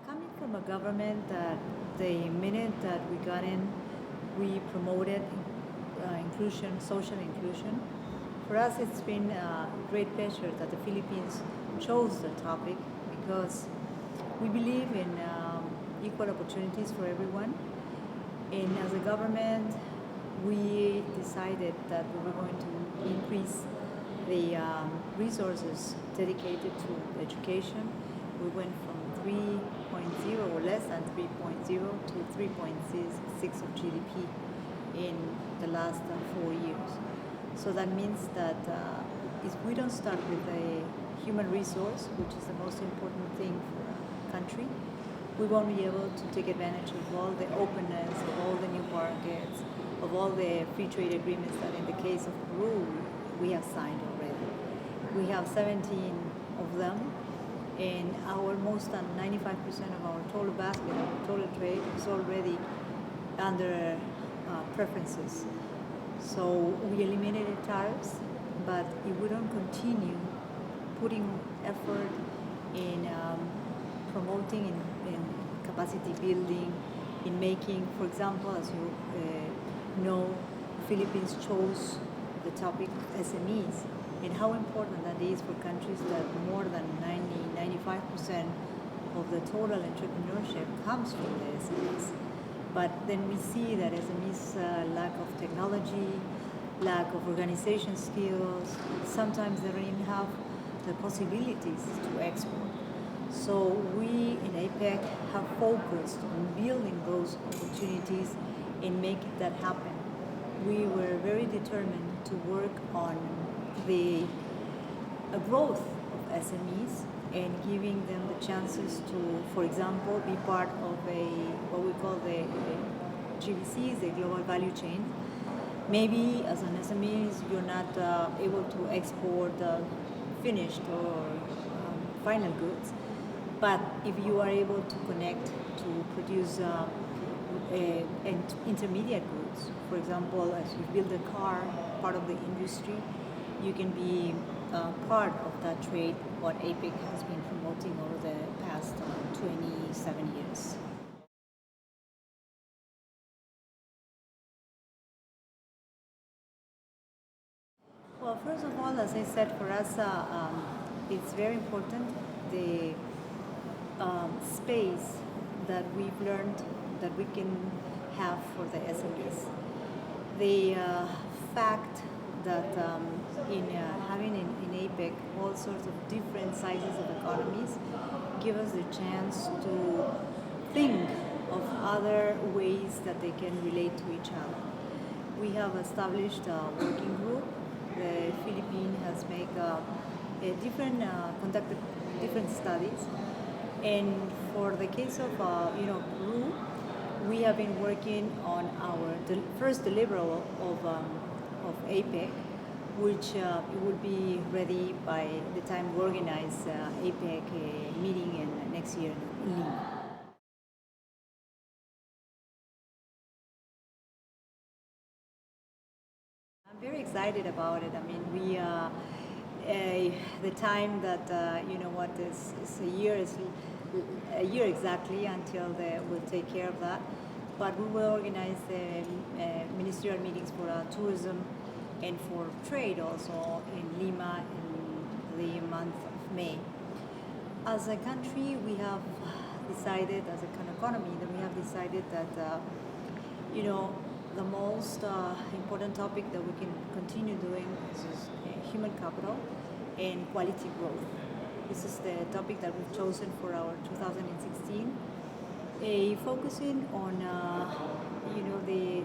Coming from a government that the minute that we got in, we promoted inclusion, social inclusion. For us, it's been a great pleasure that the Philippines chose the topic because we believe in equal opportunities for everyone. And as a government, we decided that we were going to increase the resources dedicated to education. We went from 3.0 or less than 3.0 to 3.6 of GDP in the last 4 years. So that means that if we don't start with a human resource, which is the most important thing for a country, we won't be able to take advantage of all the openness, of all the new markets, of all the free trade agreements that in the case of Peru we have signed already. We have 17 of them, and most than 95% of our total basket, our total trade is already under preferences. So we eliminated tariffs, but if we don't continue putting effort in promoting in capacity building, in making, for example, as you know, Philippines chose the topic SMEs and how important that is for countries that more than 95% of the total entrepreneurship comes from the SMEs. But then we see that SMEs lack of technology, lack of organization skills, sometimes they don't even have the possibilities to export. So we in APEC have focused on building those opportunities and making that happen. We were very determined to work on the growth of SMEs and giving them the chances to, for example, be part of what we call the GVCs, the global value chain. Maybe as an SME, you're not able to export finished or final goods, but if you are able to connect to produce intermediate goods, for example, as you build a car, part of the industry, you can be part of that trade, what APEC has been promoting over the past 27 years. Well, first of all, as I said, for us, it's very important the space that we've learned that we can have for the SMEs. The fact that in having in APEC all sorts of different sizes of economies give us the chance to think of other ways that they can relate to each other. We have established a working group. The Philippines has made conducted different studies, and for the case of Peru, we have been working on our first deliverable of APEC, which will be ready by the time we organize APEC meeting next year in Lima. I'm very excited about it. I mean, the time that is a year exactly until we'll take care of that. But we will organize ministerial meetings for tourism and for trade also in Lima in the month of May. As a country, we have decided, as an economy, that we have decided that the most important topic that we can continue doing is human capital and quality growth. This is the topic that we've chosen for our 2016, focusing on the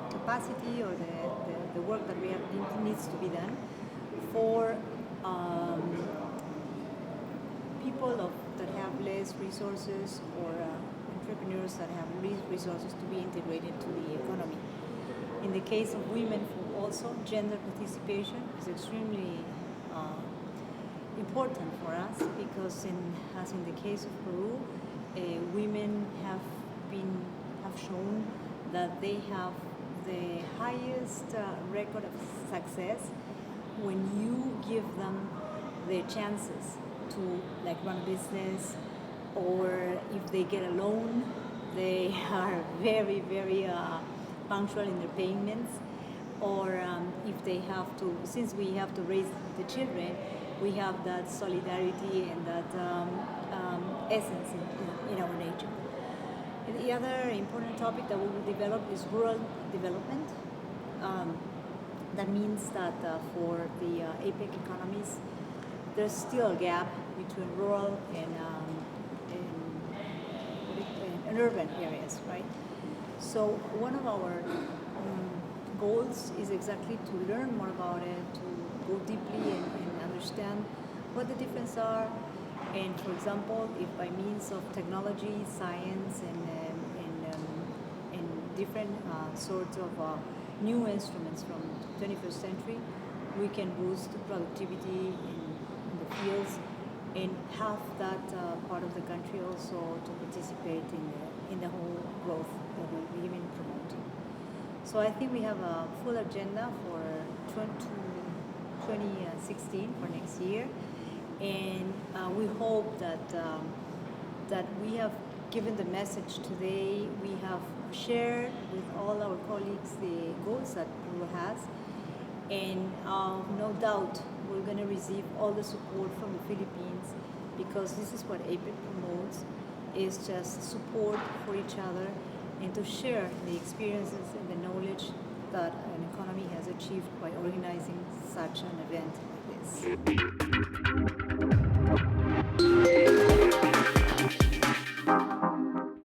capacity or the work that we have needs to be done for people that have less resources or entrepreneurs that have resources to be integrated to the economy. In the case of women, also gender participation is extremely important for us because, as in the case of Peru, women have shown that they have the highest record of success when you give them the chances to run a business or if they get a loan, they are very, very punctual in their payments, or if they have to, since we have to raise the children, we have that solidarity and that essence in our nature. And the other important topic that we will develop is rural development. That means that for the APEC economies, there's still a gap between rural and urban areas, right? So one of our goals is exactly to learn more about it, to go deeply and understand what the differences are. And for example, if by means of technology, science, and different sorts of new instruments from the 21st century, we can boost productivity in the fields and have that part of the country also to participate in the whole growth that we've been promoting. So I think we have a full agenda for 2016 for next year, and we hope that we have given the message today. We have shared with all our colleagues the goals that Peru has, and no doubt we're going to receive all the support from the Philippines, because this is what APEC promotes, is just support for each other and to share the experiences and the knowledge that an economy has achieved by organizing such an event like this.